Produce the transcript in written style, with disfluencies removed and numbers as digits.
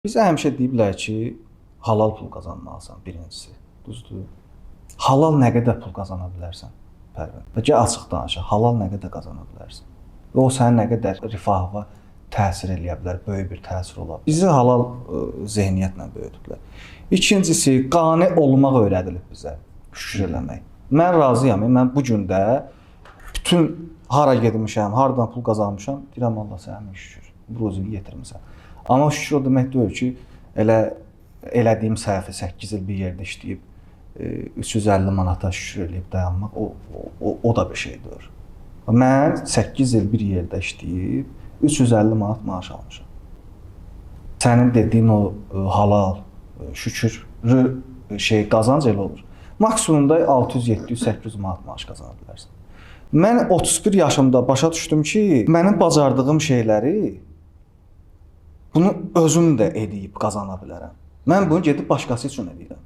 Bizə həmişə deyiblər ki, halal pul qazanmalısan birincisi. Düzdür? Halal nə qədər pul qazana bilərsən? Pərvin. Və gəl açıq danışaq. Halal nə qədər qazana bilərsən? Və o sənin nə qədər rifahına təsir eləyə bilər, böyük bir təsir ola bilər. Bizi halal zehniyyətlə böyüdüblər. İkincisi, qane olmaq öyrədilib bizə. Şükür eləmək. Mən razıyam. Mən bu gün də bütün hara getmişəm, hardan pul qazanmışam, deyirəm Allah sənə şükür. Bu ruzunu yetirmisən. Amma şükür o demək deyil ki, elədiyim səhvi 8 il bir yerdə işləyib 350 manata şükür eləyib dayanmaq o da bir şeydir. Mən 8 il bir yerdə işləyib 350 manat maaş almışam. Sənin dediyin o halal, şükürlü qazanc elə olur. Maksimumda 600, 700, 800 manat maaş qazana bilərsən. Mən 31 yaşımda başa düşdüm ki, mənim bacardığım şeyləri bunu özüm də edib qazana bilərəm. Mən bunu gedib başqası üçün edirəm.